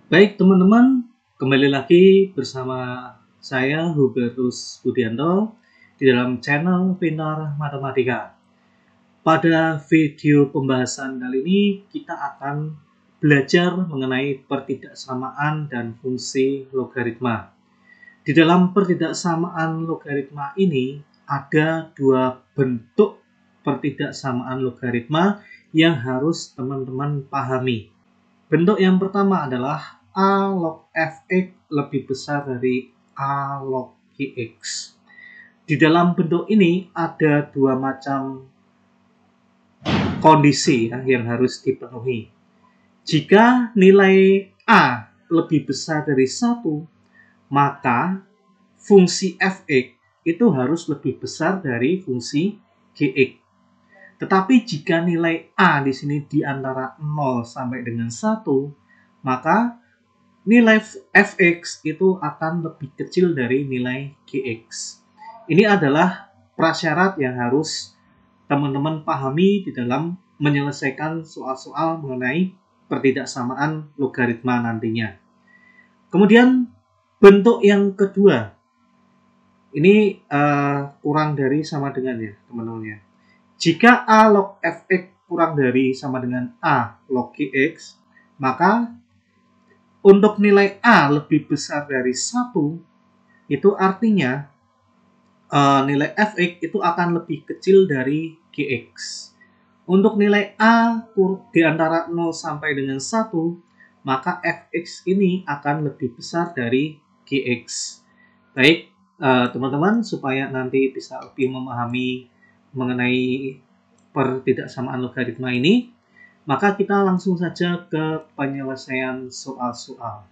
Baik teman-teman, kembali lagi bersama saya Hubertus Budianto di dalam channel Pintar Matematika. Pada video pembahasan kali ini kita akan belajar mengenai pertidaksamaan dan fungsi logaritma. Di dalam pertidaksamaan logaritma ini ada dua bentuk pertidaksamaan logaritma yang harus teman-teman pahami. Bentuk yang pertama adalah A log fx lebih besar dari A log gx. Di dalam bentuk ini ada dua macam kondisi yang harus dipenuhi. Jika nilai A lebih besar dari 1, maka fungsi fx itu harus lebih besar dari fungsi gx. Tetapi jika nilai A di sini di antara 0 sampai dengan 1, maka nilai fx itu akan lebih kecil dari nilai gx. Ini adalah prasyarat yang harus teman-teman pahami di dalam menyelesaikan soal-soal mengenai pertidaksamaan logaritma nantinya. Kemudian bentuk yang kedua, ini kurang dari sama dengan ya teman-teman ya. Jika A log fx kurang dari sama dengan A log gx, maka untuk nilai A lebih besar dari 1, itu artinya nilai fx itu akan lebih kecil dari gx. Untuk nilai A di antara 0 sampai dengan 1, maka fx ini akan lebih besar dari gx. Baik, teman-teman, supaya nanti bisa lebih memahami mengenai pertidaksamaan logaritma ini, maka kita langsung saja ke penyelesaian soal-soal.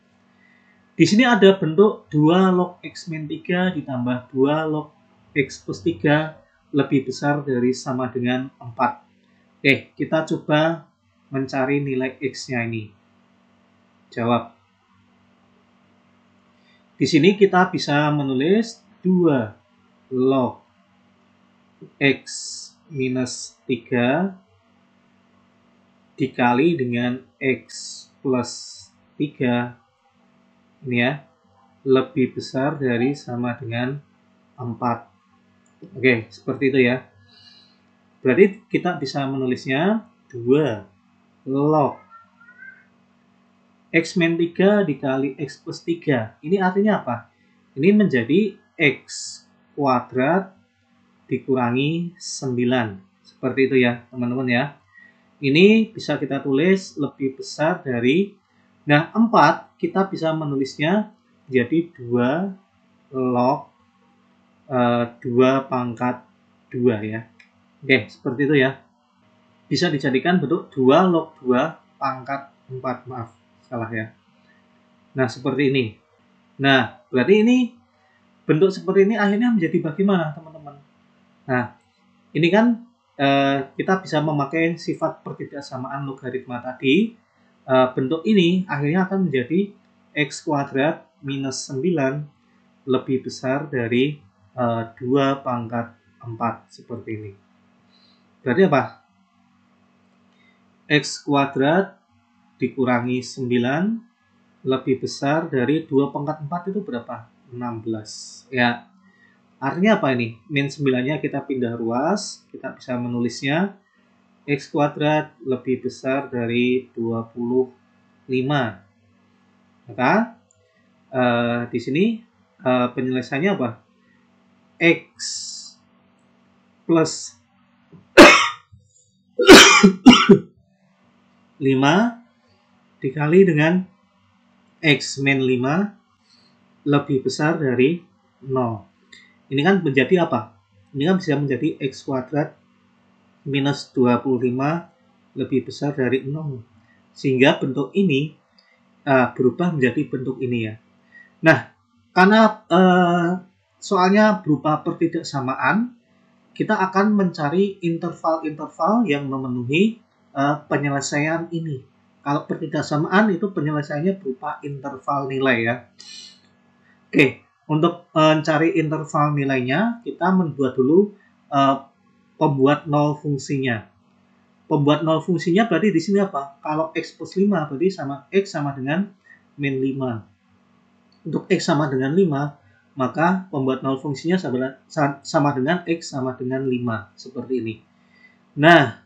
Di sini ada bentuk 2 log x min 3 ditambah 2 log x plus 3 lebih besar dari sama dengan 4. Oke, kita coba mencari nilai x-nya ini. Jawab. Di sini kita bisa menulis 2 log x minus 3 dikali dengan x plus 3 ini ya, lebih besar dari sama dengan 4. Oke, seperti itu ya. Berarti kita bisa menulisnya 2 log x min 3 dikali x plus 3. Ini artinya apa? Ini menjadi x kuadrat dikurangi 9. Seperti itu ya teman-teman ya. Ini bisa kita tulis lebih besar dari, nah 4 kita bisa menulisnya jadi 2 log 2 pangkat 2 ya. Oke, seperti itu ya. Bisa dijadikan bentuk 2 log 2 pangkat 4, maaf, salah ya. Nah, seperti ini. Nah, berarti ini bentuk seperti ini akhirnya menjadi bagaimana, teman-teman? Nah, ini kan kita bisa memakai sifat pertidaksamaan logaritma tadi. Bentuk ini akhirnya akan menjadi x kuadrat minus 9 lebih besar dari 2 pangkat 4 seperti ini. Berarti apa? X kuadrat dikurangi 9 lebih besar dari 2 pangkat 4 itu berapa? 16. Ya. Artinya apa ini? Min 9-nya kita pindah ruas, kita bisa menulisnya x kuadrat lebih besar dari 25. Maka di sini penyelesaiannya apa? X plus 5 dikali dengan x min 5 lebih besar dari 0. Ini kan menjadi apa? Ini kan bisa menjadi x kuadrat minus 25 lebih besar dari 0. Sehingga bentuk ini berubah menjadi bentuk ini ya. Nah, karena soalnya berupa pertidaksamaan, kita akan mencari interval-interval yang memenuhi penyelesaian ini. Kalau pertidaksamaan itu penyelesaiannya berupa interval nilai ya. Oke. Untuk mencari interval nilainya, kita membuat dulu pembuat nol fungsinya. Pembuat nol fungsinya berarti di sini apa? Kalau x plus 5 berarti sama x sama dengan min 5. Untuk X sama dengan 5, maka pembuat nol fungsinya sama dengan X sama dengan 5. Seperti ini. Nah,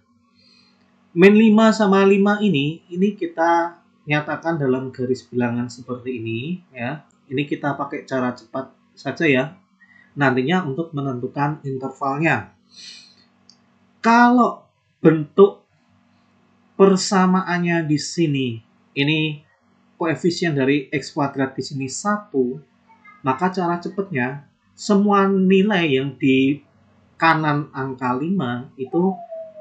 min 5 sama 5 ini kita nyatakan dalam garis bilangan seperti ini. Ya. Ini kita pakai cara cepat saja ya. Nantinya untuk menentukan intervalnya. Kalau bentuk persamaannya di sini, ini koefisien dari X kuadrat di sini 1, maka cara cepatnya, semua nilai yang di kanan angka 5 itu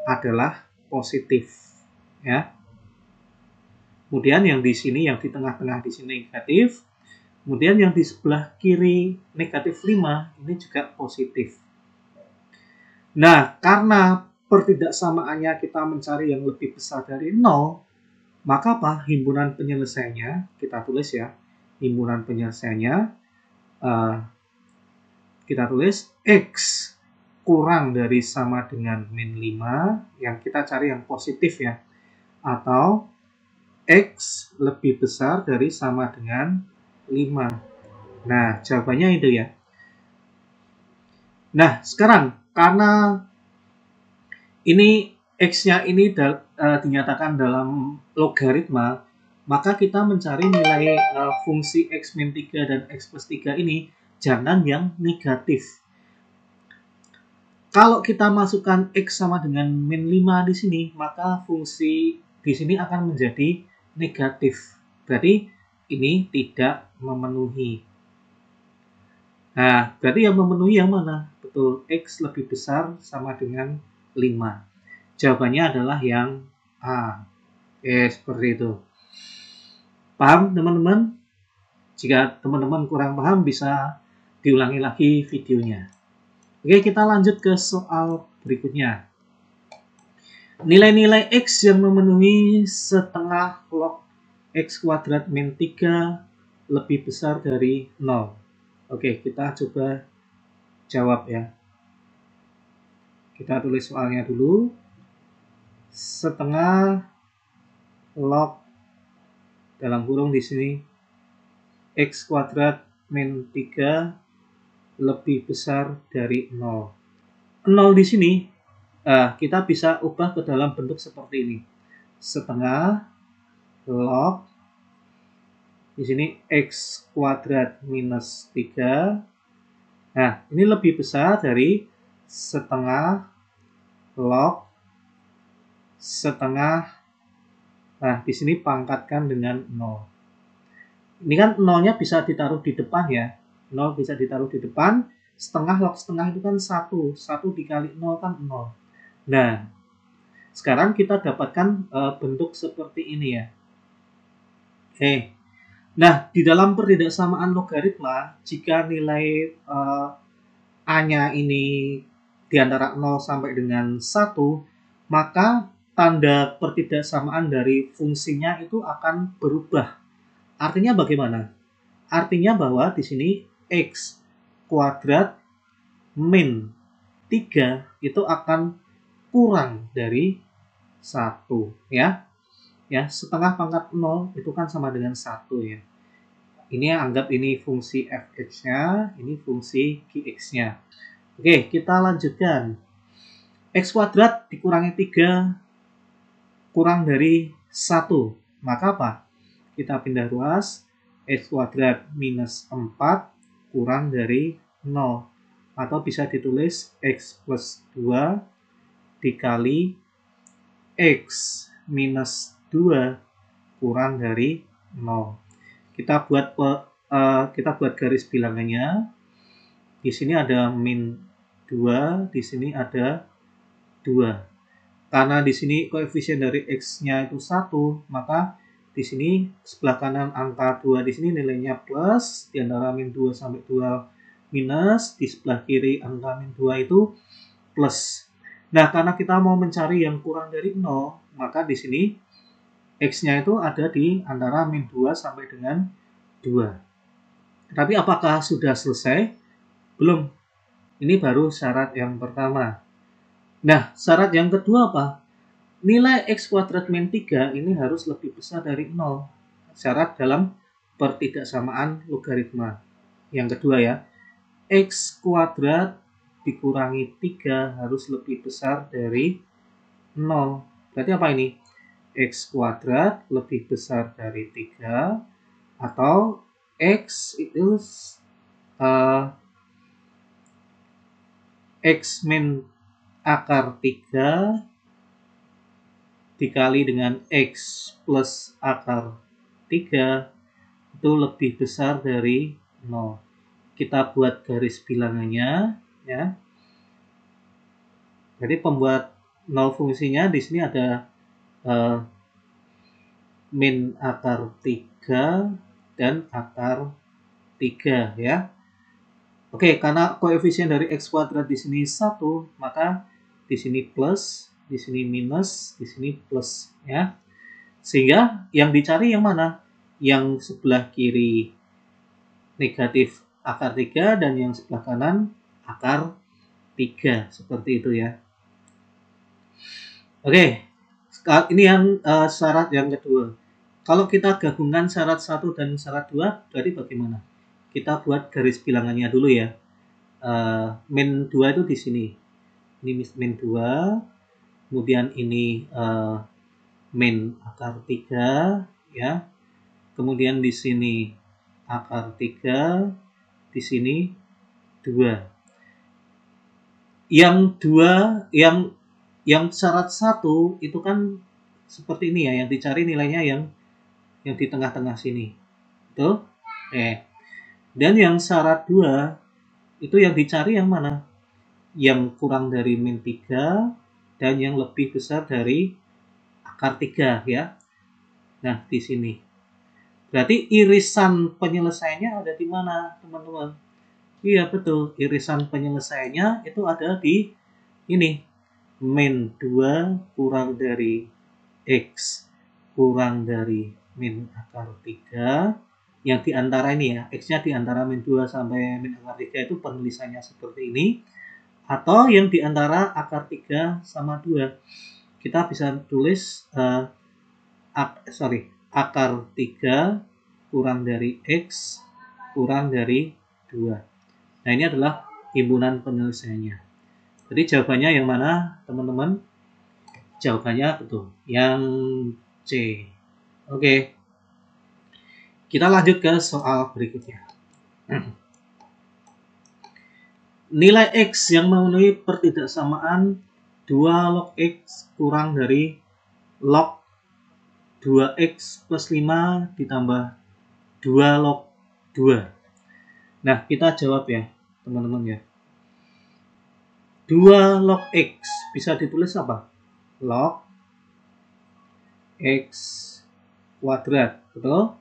adalah positif. Ya. Kemudian yang di sini, yang di tengah-tengah di sini negatif. Kemudian yang di sebelah kiri negatif 5, ini juga positif. Nah, karena pertidaksamaannya kita mencari yang lebih besar dari 0, maka apa? Himpunan penyelesaiannya, kita tulis ya. Himpunan penyelesaiannya, kita tulis X kurang dari sama dengan min 5, yang kita cari yang positif ya. Atau X lebih besar dari sama dengan 5. Nah, jawabannya itu ya. Nah, sekarang karena ini X-nya ini dinyatakan dalam logaritma, maka kita mencari nilai fungsi X min 3 dan X plus 3 ini jangan yang negatif. Kalau kita masukkan X sama dengan min 5 di sini, maka fungsi di sini akan menjadi negatif. Berarti ini tidak memenuhi. Nah, berarti yang memenuhi yang mana? Betul, X lebih besar sama dengan 5. Jawabannya adalah yang A. Seperti itu. Paham teman-teman? Jika teman-teman kurang paham bisa diulangi lagi videonya. Oke, kita lanjut ke soal berikutnya. Nilai-nilai X yang memenuhi setengah log X kuadrat min 3 lebih besar dari 0. Oke, kita coba jawab ya. Kita tulis soalnya dulu. Setengah log dalam kurung di sini X kuadrat min 3 lebih besar dari 0. 0 di sini kita bisa ubah ke dalam bentuk seperti ini. Setengah log di sini X kuadrat minus 3. Nah, ini lebih besar dari setengah log setengah. Nah, di sini pangkatkan dengan 0. Ini kan 0-nya bisa ditaruh di depan ya. 0 bisa ditaruh di depan. Setengah log setengah itu kan 1. 1 dikali 0 kan 0. Nah, sekarang kita dapatkan bentuk seperti ini ya. Oke. Nah, di dalam pertidaksamaan logaritma, jika nilai A-nya ini di antara 0 sampai dengan 1, maka tanda pertidaksamaan dari fungsinya itu akan berubah. Artinya bagaimana? Artinya bahwa di sini X kuadrat min 3 itu akan kurang dari 1 ya. Ya, setengah pangkat 0 itu kan sama dengan 1 ya. Ini anggap ini fungsi fx-nya, ini fungsi gx-nya. Oke, kita lanjutkan. X kuadrat dikurangi 3 kurang dari 1. Maka apa? Kita pindah ruas. X kuadrat minus 4 kurang dari 0. Atau bisa ditulis X plus 2 dikali X minus 2 kurang dari 0. Kita buat garis bilangannya. Di sini ada min 2, di sini ada 2. Karena di sini koefisien dari X-nya itu 1, maka di sini sebelah kanan angka 2 di sini nilainya plus, di antara min 2 sampai 2 minus, di sebelah kiri angka min 2 itu plus. Nah, karena kita mau mencari yang kurang dari 0, maka di sini X-nya itu ada di antara min 2 sampai dengan 2. Tapi apakah sudah selesai? Belum. Ini baru syarat yang pertama. Nah, syarat yang kedua apa? Nilai X kuadrat min 3 ini harus lebih besar dari 0. Syarat dalam pertidaksamaan logaritma. Yang kedua ya, X kuadrat dikurangi 3 harus lebih besar dari 0. Berarti apa ini? X kuadrat lebih besar dari 3 atau X itu X min akar 3 dikali dengan X plus akar 3 itu lebih besar dari 0. Kita buat garis bilangannya ya. Jadi pembuat 0 fungsinya di sini ada min akar 3 dan akar 3 ya. Oke, karena koefisien dari X kuadrat di sini 1, maka di sini plus, di sini minus, di sini plus ya. Sehingga yang dicari yang mana? Yang sebelah kiri negatif akar 3 dan yang sebelah kanan akar 3. Seperti itu ya. Oke, ini yang syarat yang kedua. Kalau kita gabungkan syarat 1 dan syarat 2, berarti bagaimana? Kita buat garis bilangannya dulu ya. Min 2 itu di sini. Ini min 2. Kemudian ini min akar 3 ya. Kemudian di sini akar 3, di sini 2. Yang 2 yang syarat 1 itu kan seperti ini ya, yang dicari nilainya yang di tengah-tengah sini. Betul? Dan yang syarat 2 itu yang dicari yang mana? Yang kurang dari min 3 dan yang lebih besar dari akar 3 ya. Nah, di sini. Berarti irisan penyelesaiannya ada di mana, teman-teman? Iya, betul. Irisan penyelesaiannya itu ada di ini. Min 2 kurang dari X kurang dari min akar 3. Yang diantara ini ya, X-nya diantara min 2 sampai min akar 3 itu penulisannya seperti ini. Atau yang diantara akar 3 sama 2. Kita bisa tulis akar 3 kurang dari X kurang dari 2. Nah, ini adalah himpunan penyelesaiannya. Jadi jawabannya yang mana, teman-teman? Jawabannya betul, yang C. Oke. Kita lanjut ke soal berikutnya. Nilai X yang memenuhi pertidaksamaan 2 log X kurang dari log 2X plus 5 ditambah 2 log 2. Nah, kita jawab ya, teman-teman ya. 2 log X bisa ditulis apa? Log X kuadrat, betul?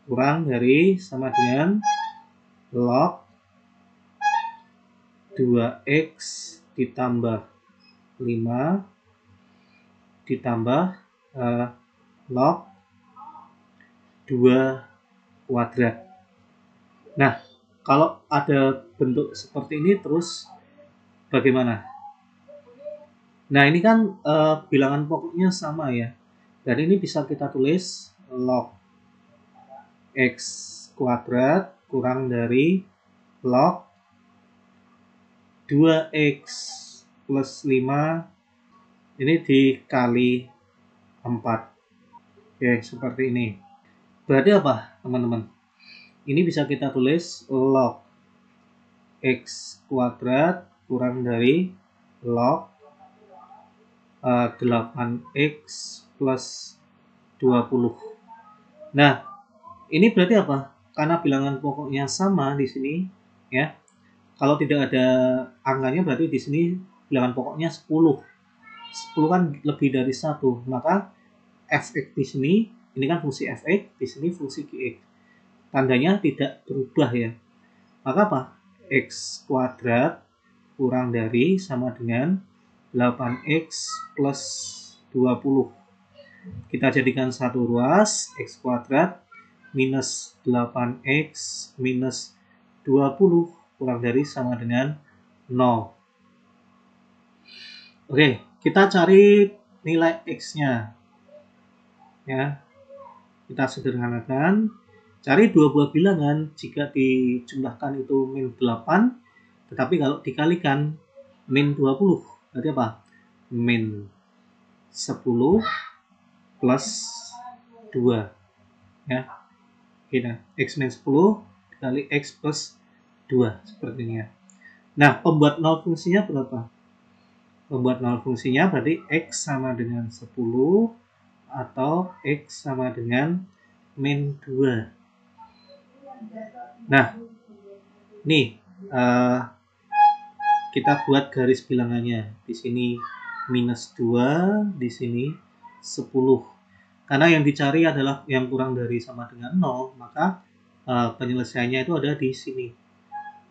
Kurang dari sama dengan log 2X ditambah 5 ditambah log 2 kuadrat. Nah, kalau ada bentuk seperti ini terus bagaimana? Nah, ini kan bilangan pokoknya sama ya. Dan ini bisa kita tulis log X kuadrat kurang dari log 2X plus 5 ini dikali 4. Oke, seperti ini. Berarti apa, teman-teman? Ini bisa kita tulis log X kuadrat kurang dari log 8X plus 20. Nah, ini berarti apa? Karena bilangan pokoknya sama di sini, ya. Kalau tidak ada angkanya berarti di sini bilangan pokoknya 10. 10 kan lebih dari 1, maka fx di sini, ini kan fungsi fx, di sini fungsi gx. Tandanya tidak berubah ya. Maka apa? X kuadrat kurang dari sama dengan 8x plus 20. Kita jadikan satu ruas, x kuadrat minus 8x minus 20 kurang dari sama dengan 0. Oke, kita cari nilai x-nya. Ya. Kita sederhanakan. Cari dua buah bilangan jika dijumlahkan itu min 8, tetapi kalau dikalikan min 20, berarti apa? Min 10 plus 2. Ya, kita x min 10 dikali x plus 2, seperti ini ya. Nah, pembuat nol fungsinya berapa? Pembuat nol fungsinya berarti x sama dengan 10 atau x sama dengan min 2. Nah, nih kita buat garis bilangannya. Di sini minus 2, di sini 10. Karena yang dicari adalah yang kurang dari sama dengan 0, maka penyelesaiannya itu ada di sini.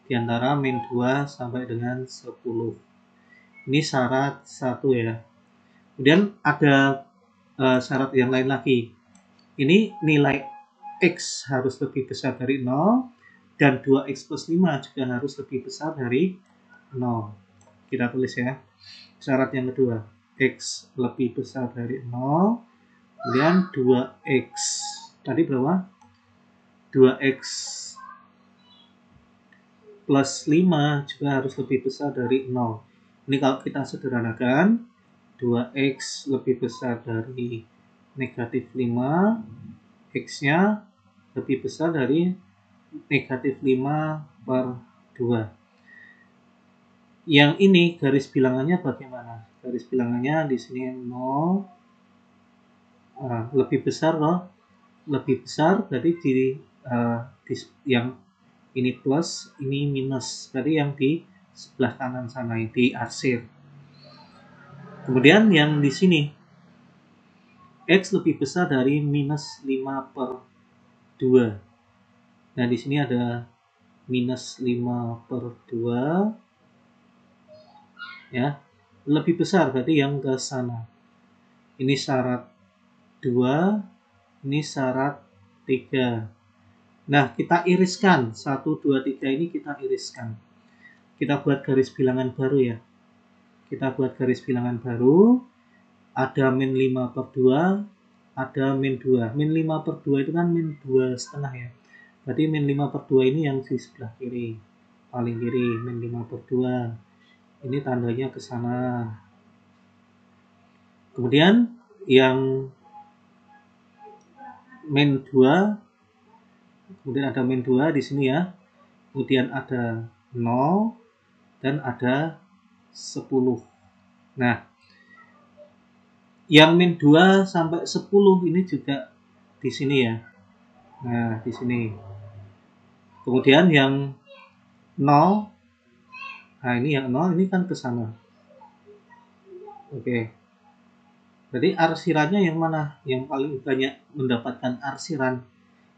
Di antara min 2 sampai dengan 10. Ini syarat 1 ya. Kemudian ada syarat yang lain lagi. Ini nilai x harus lebih besar dari 0 dan 2x plus 5 juga harus lebih besar dari 0. Kita tulis ya. Syarat yang kedua, x lebih besar dari 0. Kemudian 2x. Tadi berapa? 2x plus 5 juga harus lebih besar dari 0. Ini kalau kita sederhanakan, 2x lebih besar dari negatif 5, x-nya lebih besar dari negatif 5 per 2. Yang ini garis bilangannya bagaimana? Garis bilangannya di sini 0, lebih besar loh. Lebih besar berarti di yang ini plus, ini minus. Berarti yang di sebelah kanan sana, di arsir. Kemudian yang di sini x lebih besar dari minus 5 per 2. Nah, di sini ada minus 5 per 2. Ya, lebih besar berarti yang ke sana. Ini syarat 2, ini syarat 3. Nah, kita iriskan 1, 2, 3 ini kita iriskan. Kita buat garis bilangan baru ya. Kita buat garis bilangan baru. Ada min 5 per 2, ada min 2. Min 5 per 2 itu kan min 2,5 ya. Berarti min 5 per 2 ini yang di sebelah kiri. Paling kiri, min 5 per 2. Ini tandanya ke sana. Kemudian yang min 2, kemudian ada min 2 di sini ya. Kemudian ada 0 dan ada 10. Nah, yang min 2 sampai 10 ini juga di sini ya. Nah, di sini. Kemudian yang 0, nah ini yang 0 ini kan ke sana. Oke. Berarti arsirannya yang mana? Yang paling banyak mendapatkan arsiran.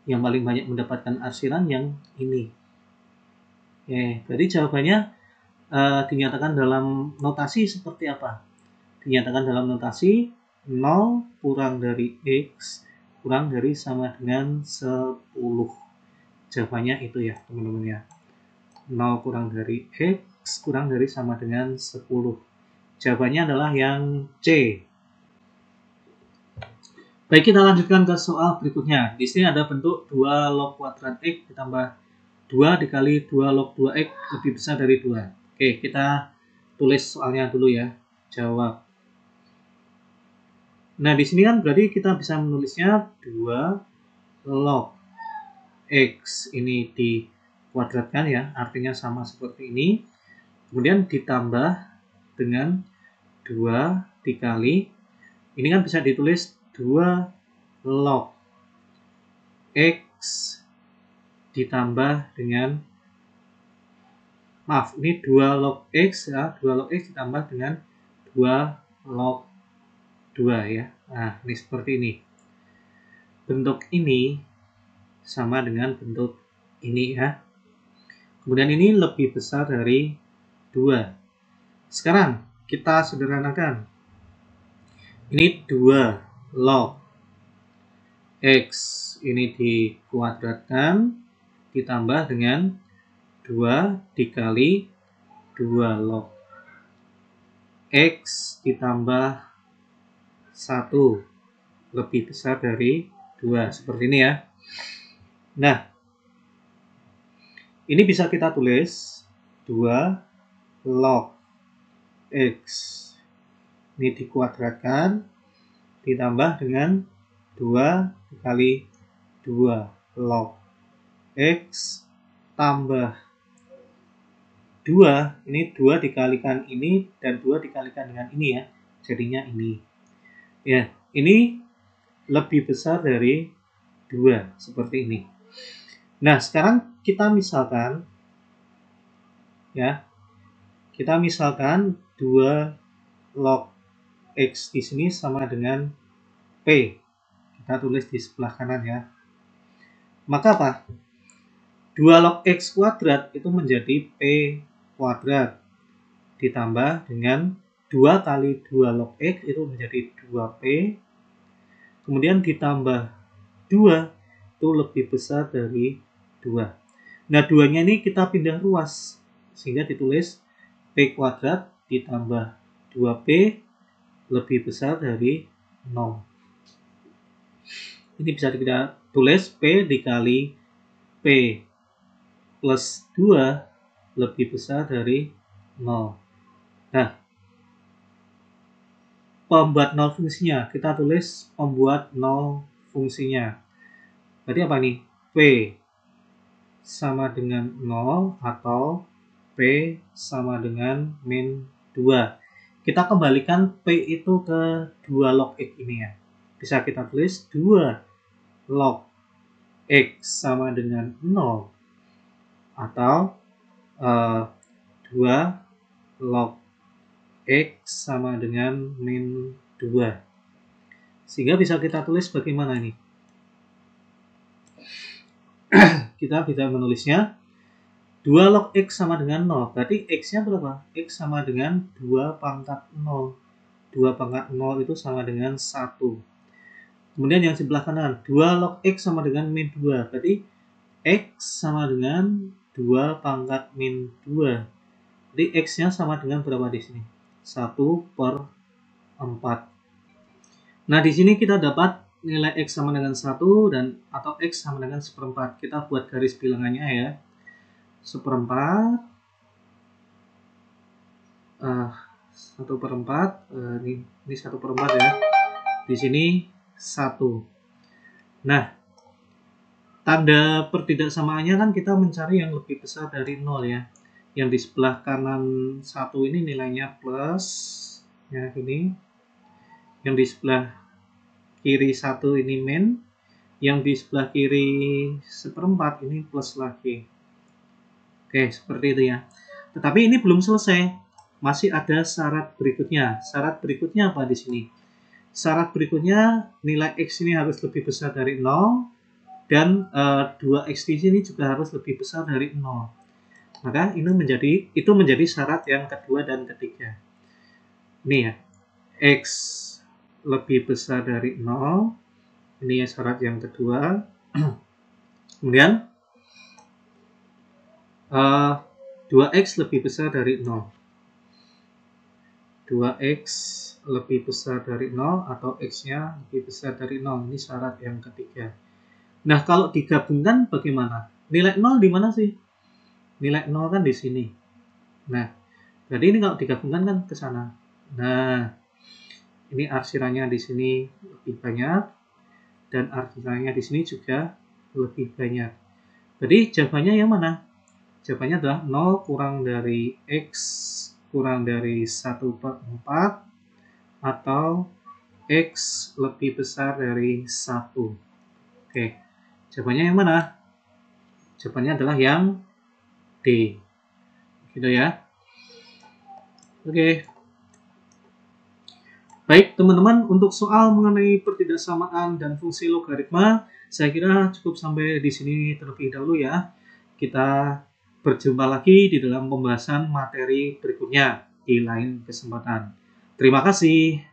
Yang paling banyak mendapatkan arsiran yang ini. Oke, berarti jawabannya dinyatakan dalam notasi seperti apa? Dinyatakan dalam notasi 0 kurang dari x kurang dari sama dengan 10. Jawabannya itu ya, teman-teman ya. 0 kurang dari x kurang dari sama dengan 10. Jawabannya adalah yang C. Baik, kita lanjutkan ke soal berikutnya. Di sini ada bentuk 2 log kuadrat x ditambah 2 dikali 2 log 2x lebih besar dari 2. Oke, kita tulis soalnya dulu ya. Jawab. Nah, di sini kan berarti kita bisa menulisnya 2 log x ini dikuadratkan ya, artinya sama seperti ini. Kemudian ditambah dengan 2 dikali, ini kan bisa ditulis 2 log x ditambah dengan, maaf, ini 2 log x ya, 2 log x ditambah dengan 2 log 2 ya. Nah, ini seperti ini. Bentuk ini sama dengan bentuk ini ya. Kemudian ini lebih besar dari 2. Sekarang kita sederhanakan. Ini 2 log x ini dikuadratkan ditambah dengan 2 dikali 2 log x ditambah 1 lebih besar dari 2. Seperti ini ya. Nah, ini bisa kita tulis 2 log X. Ini dikuadratkan, ditambah dengan 2 dikali 2 log X tambah 2, ini 2 dikalikan ini dan 2 dikalikan dengan ini ya, jadinya ini. Ya, ini lebih besar dari 2, seperti ini. Nah, sekarang kita misalkan ya, kita misalkan 2 log X di sini sama dengan P. Kita tulis di sebelah kanan ya. Maka apa? 2 log X kuadrat itu menjadi P kuadrat. Ditambah dengan 2 kali 2 log X itu menjadi 2P. Kemudian ditambah 2 itu lebih besar dari 2. Nah, 2-nya ini kita pindah ruas. Sehingga ditulis P kuadrat ditambah 2P lebih besar dari 0. Ini bisa kita tulis P dikali P plus 2 lebih besar dari 0. Nah, pembuat 0 fungsinya, kita tulis pembuat 0 fungsinya. Berarti apa nih? P sama dengan 0 atau P sama dengan min 2. Kita kembalikan P itu ke 2 log X ini ya. Bisa kita tulis 2 log X sama dengan 0 atau 2 log X sama dengan min 2. Sehingga bisa kita tulis bagaimana ini? Kita bisa menulisnya 2 log X sama dengan 0. Berarti X-nya berapa? X sama dengan 2 pangkat 0. 2 pangkat 0 itu sama dengan 1. Kemudian yang sebelah kanan, 2 log X sama dengan min 2. Berarti X sama dengan 2 pangkat min 2. Jadi X-nya sama dengan berapa di sini? 1/4. Nah, di sini kita dapat nilai X sama dengan 1 dan atau X sama dengan 1/4. Kita buat garis bilangannya ya. 1/4 1/4 ini 1/4 ya. Di sini 1. Nah, tanda pertidaksamaannya kan kita mencari yang lebih besar dari 0 ya. Yang di sebelah kanan 1 ini nilainya plus ya ini. Yang di sebelah kiri 1 ini min. Yang di sebelah kiri 1/4 ini plus lagi. Oke, seperti itu ya. Tetapi ini belum selesai. Masih ada syarat berikutnya. Syarat berikutnya apa di sini? Syarat berikutnya nilai X ini harus lebih besar dari 0 dan 2X di sini juga harus lebih besar dari 0. Maka itu menjadi syarat yang kedua dan ketiga. Ini ya. X lebih besar dari 0. Ini ya syarat yang kedua. Kemudian 2X lebih besar dari 0. 2X lebih besar dari 0 atau X-nya lebih besar dari 0. Ini syarat yang ketiga. Nah, kalau digabungkan bagaimana? Nilai 0 di mana sih? Nilai 0 kan di sini. Nah, jadi ini kalau digabungkan kan ke sana. Nah, ini arsiranya di sini lebih banyak dan arsiranya di sini juga lebih banyak. Jadi jawabannya yang mana? Jawabannya adalah 0 kurang dari X kurang dari 1/4 atau X lebih besar dari 1. Oke, jawabannya yang mana? Jawabannya adalah yang D. Gitu ya. Oke. Baik, teman-teman, untuk soal mengenai pertidaksamaan dan fungsi logaritma, saya kira cukup sampai di sini terlebih dahulu ya. Kita berjumpa lagi di dalam pembahasan materi berikutnya di lain kesempatan. Terima kasih.